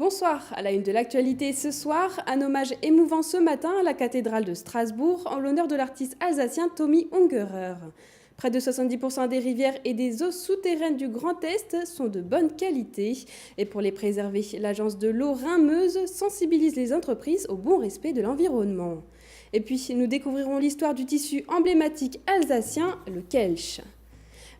Bonsoir, à la une de l'actualité ce soir, un hommage émouvant ce matin à la cathédrale de Strasbourg en l'honneur de l'artiste alsacien Tommy Ungerer. Près de 70% des rivières et des eaux souterraines du Grand Est sont de bonne qualité. Et pour les préserver, l'agence de l'eau Rhin-Meuse sensibilise les entreprises au bon respect de l'environnement. Et puis, nous découvrirons l'histoire du tissu emblématique alsacien, le Kelch.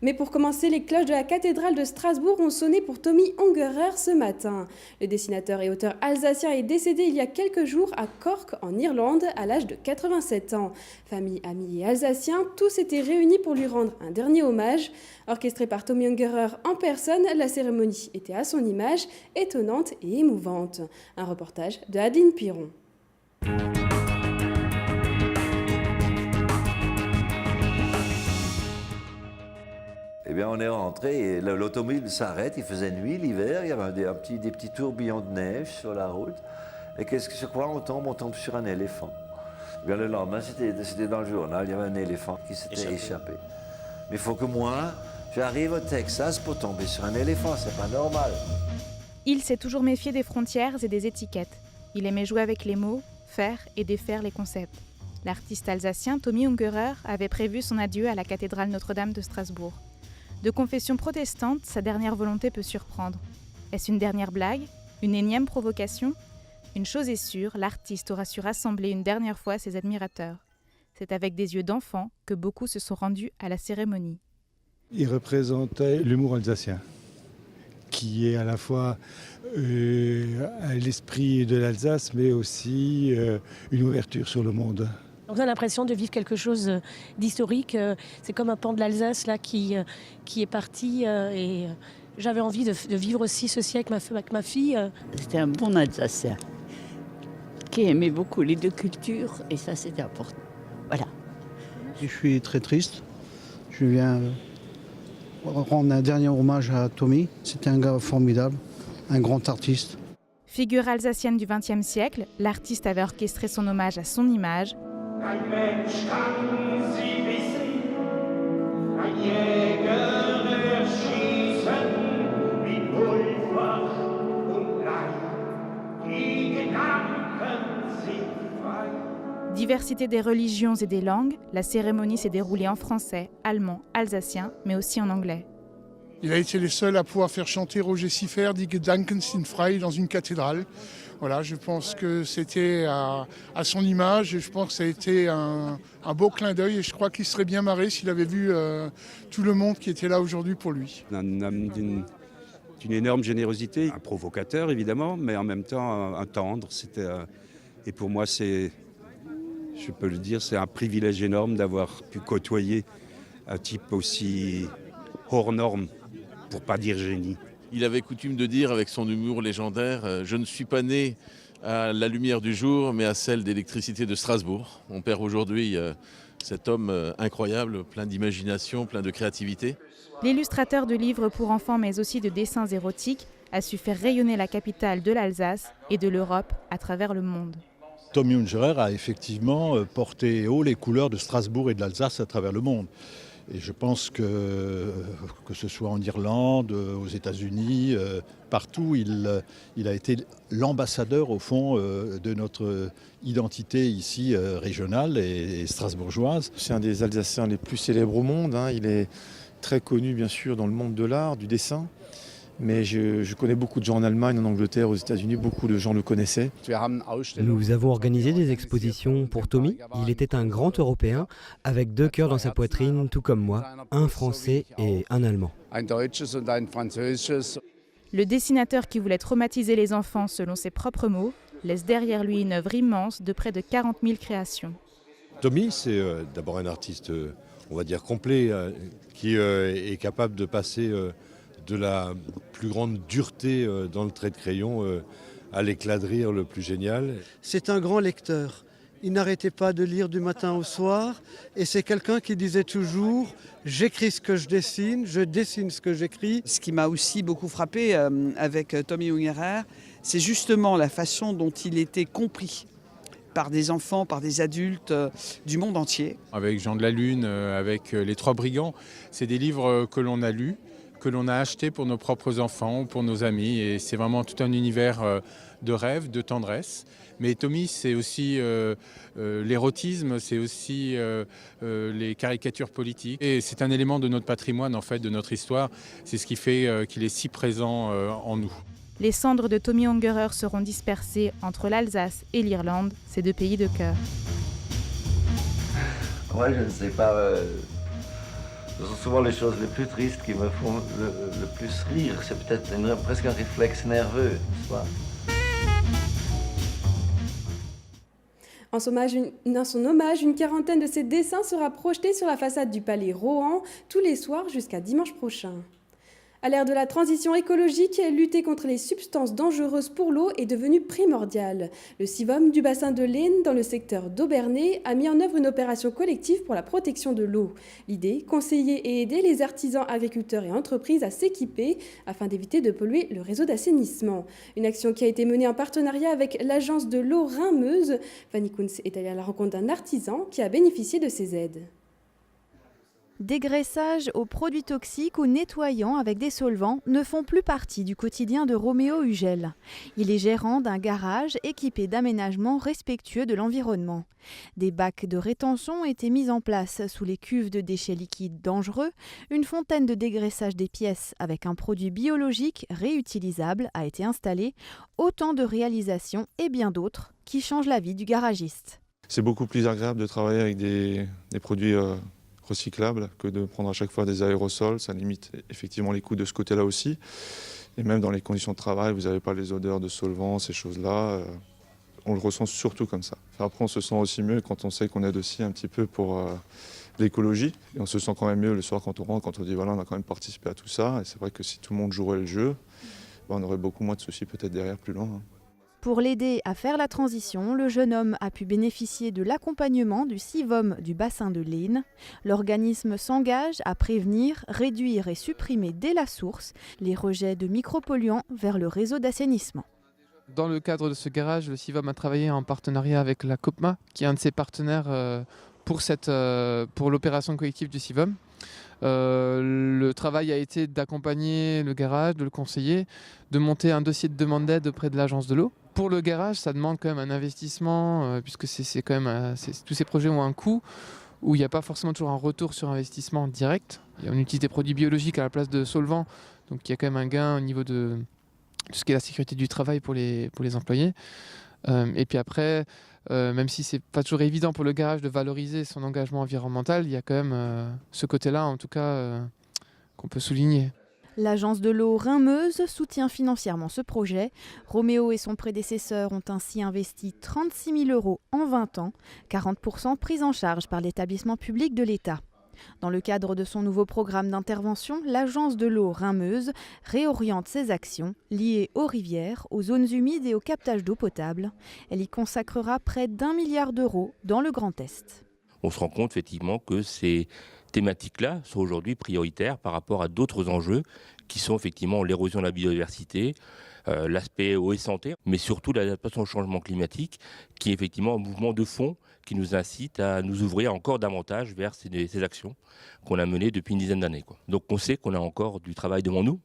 Mais pour commencer, les cloches de la cathédrale de Strasbourg ont sonné pour Tommy Ungerer ce matin. Le dessinateur et auteur alsacien est décédé il y a quelques jours à Cork, en Irlande, à l'âge de 87 ans. Famille, amis et alsaciens, tous étaient réunis pour lui rendre un dernier hommage. Orchestrée par Tommy Ungerer en personne, la cérémonie était à son image, étonnante et émouvante. Un reportage de Adeline Piron. Eh bien, on est rentré et l'automobile s'arrête, il faisait nuit l'hiver, il y avait des petits tourbillons de neige sur la route. Et qu'est-ce que je crois, on tombe sur un éléphant. Eh bien, le lendemain, c'était dans le journal, il y avait un éléphant qui s'était échappé. Mais il faut que moi, j'arrive au Texas pour tomber sur un éléphant, c'est pas normal. Il s'est toujours méfié des frontières et des étiquettes. Il aimait jouer avec les mots, faire et défaire les concepts. L'artiste alsacien Tommy Ungerer avait prévu son adieu à la cathédrale Notre-Dame de Strasbourg. De confession protestante, sa dernière volonté peut surprendre. Est-ce une dernière blague? Une énième provocation? Une chose est sûre, l'artiste aura su rassembler une dernière fois ses admirateurs. C'est avec des yeux d'enfant que beaucoup se sont rendus à la cérémonie. Il représentait l'humour alsacien, qui est à la fois à l'esprit de l'Alsace, mais aussi une ouverture sur le monde. On a l'impression de vivre quelque chose d'historique. C'est comme un pan de l'Alsace là, qui est parti. Et j'avais envie de vivre aussi ceci avec ma fille. C'était un bon Alsacien qui aimait beaucoup les deux cultures et ça c'était important. Voilà. Je suis très triste. Je viens rendre un dernier hommage à Tommy. C'était un gars formidable, un grand artiste. Figure alsacienne du XXe siècle, l'artiste avait orchestré son hommage à son image. Ein Mensch kann sie wissen, ein Jäger erschießen, wie Pulver und Leid, die Gedanken sind frei. Diversité des religions et des langues, la cérémonie s'est déroulée en français, allemand, alsacien, mais aussi en anglais. Il a été le seul à pouvoir faire chanter Roger Siffert, Die Gedanken sind frei, dans une cathédrale. Voilà, je pense que c'était à son image et je pense que ça a été un beau clin d'œil et je crois qu'il serait bien marré s'il avait vu tout le monde qui était là aujourd'hui pour lui. Un homme d'une énorme générosité, un provocateur évidemment, mais en même temps un tendre. Et pour moi, je peux le dire, c'est un privilège énorme d'avoir pu côtoyer un type aussi hors norme, pour pas dire génie. Il avait coutume de dire avec son humour légendaire « Je ne suis pas né à la lumière du jour, mais à celle d'électricité de Strasbourg ». On perd aujourd'hui cet homme incroyable, plein d'imagination, plein de créativité. L'illustrateur de livres pour enfants, mais aussi de dessins érotiques, a su faire rayonner la capitale de l'Alsace et de l'Europe à travers le monde. Tommy Ungerer a effectivement porté haut les couleurs de Strasbourg et de l'Alsace à travers le monde. Et je pense que ce soit en Irlande, aux États-Unis, partout, il a été l'ambassadeur au fond de notre identité ici régionale et strasbourgeoise. C'est un des Alsaciens les plus célèbres au monde. Il est très connu bien sûr dans le monde de l'art, du dessin. Mais je connais beaucoup de gens en Allemagne, en Angleterre, aux États-Unis, beaucoup de gens le connaissaient. Nous avons organisé des expositions pour Tommy. Il était un grand Européen, avec deux cœurs dans sa poitrine, tout comme moi, un Français et un Allemand. Le dessinateur qui voulait traumatiser les enfants selon ses propres mots, laisse derrière lui une œuvre immense de près de 40 000 créations. Tommy, c'est d'abord un artiste, on va dire, complet, qui est capable de passer de la plus grande dureté dans le trait de crayon à l'éclat de rire le plus génial. C'est un grand lecteur. Il n'arrêtait pas de lire du matin au soir et c'est quelqu'un qui disait toujours « j'écris ce que je dessine ce que j'écris ». Ce qui m'a aussi beaucoup frappé avec Tommy Ungerer, c'est justement la façon dont il était compris par des enfants, par des adultes du monde entier. Avec Jean de la Lune, avec Les Trois Brigands, c'est des livres que l'on a lus, que l'on a acheté pour nos propres enfants ou pour nos amis. Et c'est vraiment tout un univers de rêve, de tendresse. Mais Tommy, c'est aussi l'érotisme, c'est aussi les caricatures politiques. Et c'est un élément de notre patrimoine, en fait, de notre histoire. C'est ce qui fait qu'il est si présent en nous. Les cendres de Tommy Ungerer seront dispersées entre l'Alsace et l'Irlande, ces deux pays de cœur. Moi, je ne sais pas. Ce sont souvent les choses les plus tristes qui me font le plus rire. C'est peut-être presque un réflexe nerveux, n'est-ce pas? En son hommage, une quarantaine de ses dessins sera projetée sur la façade du palais Rohan tous les soirs jusqu'à dimanche prochain. À l'ère de la transition écologique, lutter contre les substances dangereuses pour l'eau est devenu primordial. Le CIVOM du bassin de l'Aisne, dans le secteur d'Aubernay, a mis en œuvre une opération collective pour la protection de l'eau. L'idée, conseiller et aider les artisans, agriculteurs et entreprises à s'équiper afin d'éviter de polluer le réseau d'assainissement. Une action qui a été menée en partenariat avec l'agence de l'eau Rhin-Meuse. Fanny Kunz est allée à la rencontre d'un artisan qui a bénéficié de ces aides. Dégraissage aux produits toxiques ou nettoyant avec des solvants ne font plus partie du quotidien de Roméo Ugel. Il est gérant d'un garage équipé d'aménagements respectueux de l'environnement. Des bacs de rétention ont été mis en place sous les cuves de déchets liquides dangereux. Une fontaine de dégraissage des pièces avec un produit biologique réutilisable a été installée. Autant de réalisations et bien d'autres qui changent la vie du garagiste. C'est beaucoup plus agréable de travailler avec des produits recyclables que de prendre à chaque fois des aérosols. Ça limite effectivement les coûts de ce côté-là aussi. Et même dans les conditions de travail, vous n'avez pas les odeurs de solvants, ces choses-là. On le ressent surtout comme ça. Après, on se sent aussi mieux quand on sait qu'on aide aussi un petit peu pour l'écologie. Et on se sent quand même mieux le soir quand on rentre, quand on dit voilà, on a quand même participé à tout ça. Et c'est vrai que si tout le monde jouerait le jeu, on aurait beaucoup moins de soucis peut-être derrière, plus loin. Pour l'aider à faire la transition, le jeune homme a pu bénéficier de l'accompagnement du CIVOM du bassin de l'Aisne. L'organisme s'engage à prévenir, réduire et supprimer dès la source les rejets de micropolluants vers le réseau d'assainissement. Dans le cadre de ce garage, le CIVOM a travaillé en partenariat avec la COPMA, qui est un de ses partenaires pour l'opération collective du CIVOM. Le travail a été d'accompagner le garage, de le conseiller, de monter un dossier de demande d'aide auprès de l'agence de l'eau. Pour le garage, ça demande quand même un investissement, puisque c'est quand même tous ces projets ont un coût, où il n'y a pas forcément toujours un retour sur investissement direct. On utilise des produits biologiques à la place de solvants, donc il y a quand même un gain au niveau de tout ce qui est la sécurité du travail pour les employés. Et puis après, même si c'est pas toujours évident pour le garage de valoriser son engagement environnemental, il y a quand même ce côté-là, en tout cas, qu'on peut souligner. L'agence de l'eau Rhin-Meuse soutient financièrement ce projet. Roméo et son prédécesseur ont ainsi investi 36 000 € en 20 ans, 40% pris en charge par l'établissement public de l'État. Dans le cadre de son nouveau programme d'intervention, l'agence de l'eau Rhin-Meuse réoriente ses actions liées aux rivières, aux zones humides et au captage d'eau potable. Elle y consacrera près d'1 milliard d'euros dans le Grand Est. On se rend compte effectivement que ces thématiques-là sont aujourd'hui prioritaires par rapport à d'autres enjeux qui sont effectivement l'érosion de la biodiversité, l'aspect eau et santé, mais surtout l'adaptation au changement climatique qui est effectivement un mouvement de fond qui nous incite à nous ouvrir encore davantage vers ces actions qu'on a menées depuis une dizaine d'années. Donc on sait qu'on a encore du travail devant nous.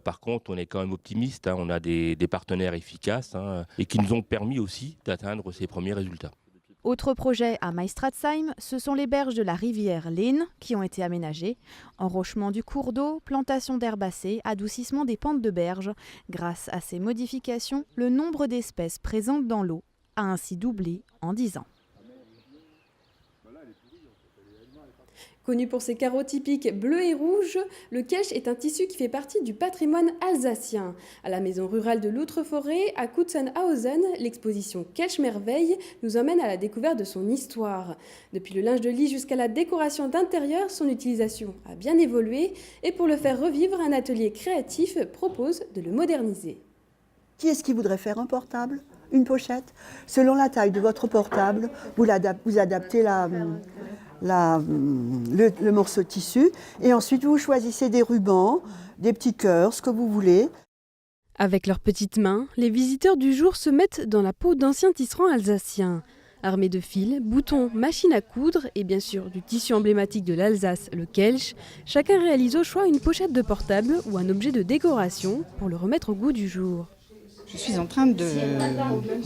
Par contre, on est quand même optimiste, on a des partenaires efficaces et qui nous ont permis aussi d'atteindre ces premiers résultats. Autre projet à Meistratzheim, ce sont les berges de la rivière l'Aisne qui ont été aménagées. Enrochement du cours d'eau, plantation d'herbacées, adoucissement des pentes de berges. Grâce à ces modifications, le nombre d'espèces présentes dans l'eau a ainsi doublé en 10 ans. Connu pour ses carreaux typiques bleus et rouges, le kelch est un tissu qui fait partie du patrimoine alsacien. À la maison rurale de l'Outre-Forêt, à Kutzenhausen, l'exposition Kelch Merveille nous emmène à la découverte de son histoire. Depuis le linge de lit jusqu'à la décoration d'intérieur, son utilisation a bien évolué et pour le faire revivre, un atelier créatif propose de le moderniser. Qui est-ce qui voudrait faire un portable, une pochette? Selon la taille de votre portable, vous adaptez le morceau de tissu et ensuite vous choisissez des rubans, des petits cœurs, ce que vous voulez. Avec leurs petites mains, les visiteurs du jour se mettent dans la peau d'anciens tisserands alsaciens. Armé de fils, boutons, machines à coudre et bien sûr du tissu emblématique de l'Alsace, le Kelch, chacun réalise au choix une pochette de portable ou un objet de décoration pour le remettre au goût du jour. Je suis en train de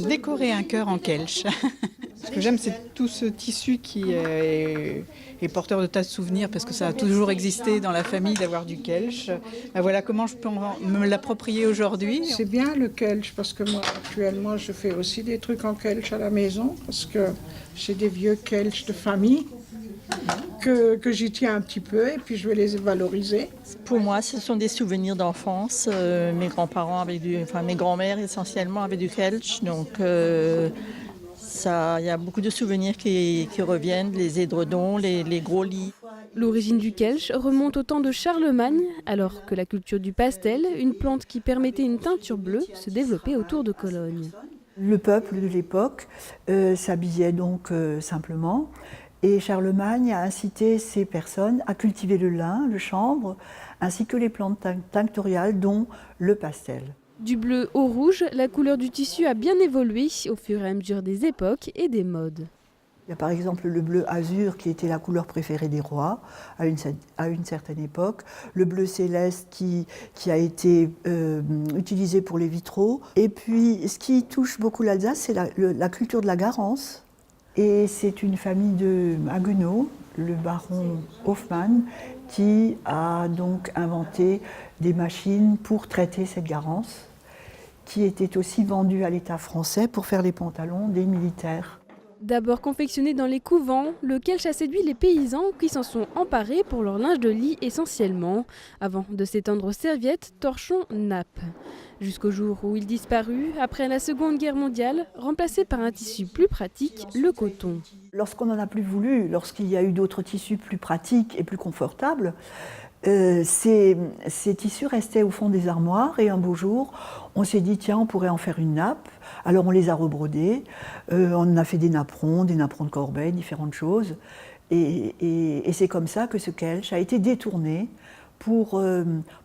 décorer un cœur en Kelch. Ce que j'aime, c'est tout ce tissu qui est porteur de tas de souvenirs, parce que ça a toujours existé dans la famille d'avoir du Kelch. Ben voilà comment je peux me l'approprier aujourd'hui. C'est bien le Kelch, parce que moi, actuellement, je fais aussi des trucs en Kelch à la maison, parce que j'ai des vieux Kelch de famille que j'y tiens un petit peu, et puis je vais les valoriser. Pour moi, ce sont des souvenirs d'enfance. Mes grands-parents mes grands-mères essentiellement avaient du Kelch, donc il y a beaucoup de souvenirs qui reviennent, les édredons, les gros lits. L'origine du Kelch remonte au temps de Charlemagne, alors que la culture du pastel, une plante qui permettait une teinture bleue, se développait autour de Cologne. Le peuple de l'époque s'habillait donc simplement, et Charlemagne a incité ces personnes à cultiver le lin, le chanvre, ainsi que les plantes tinctoriales, dont le pastel. Du bleu au rouge, la couleur du tissu a bien évolué au fur et à mesure des époques et des modes. Il y a par exemple le bleu azur qui était la couleur préférée des rois à une certaine époque, le bleu céleste qui a été utilisé pour les vitraux. Et puis ce qui touche beaucoup l'Alsace, c'est la culture de la garance. Et c'est une famille de Haguenau, le baron Hofmann, qui a donc inventé des machines pour traiter cette garance, qui était aussi vendue à l'État français pour faire les pantalons des militaires. D'abord confectionné dans les couvents, le Kelch a séduit les paysans qui s'en sont emparés pour leur linge de lit essentiellement, avant de s'étendre aux serviettes, torchons, nappes. Jusqu'au jour où il disparut, après la Seconde Guerre mondiale, remplacé par un tissu plus pratique, le coton. Lorsqu'on n'en a plus voulu, lorsqu'il y a eu d'autres tissus plus pratiques et plus confortables, ces tissus restaient au fond des armoires et un beau jour, on s'est dit tiens, on pourrait en faire une nappe. Alors on les a rebrodés, on a fait des napperons de corbeille, différentes choses. Et c'est comme ça que ce Kelch a été détourné pour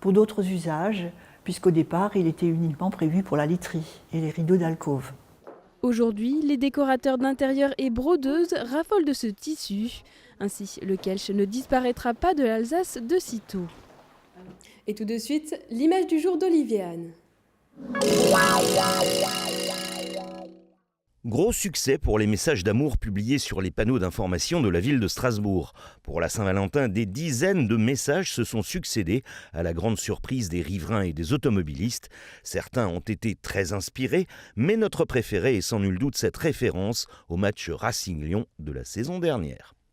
d'autres usages, puisqu'au départ, il était uniquement prévu pour la literie et les rideaux d'alcôve. Aujourd'hui, les décorateurs d'intérieur et brodeuses raffolent de ce tissu. Ainsi, le Kelch ne disparaîtra pas de l'Alsace de sitôt. Et tout de suite, l'image du jour d'Olivier Anne. Gros succès pour les messages d'amour publiés sur les panneaux d'information de la ville de Strasbourg. Pour la Saint-Valentin, des dizaines de messages se sont succédés à la grande surprise des riverains et des automobilistes. Certains ont été très inspirés, mais notre préféré est sans nul doute cette référence au match Racing Lyon de la saison dernière.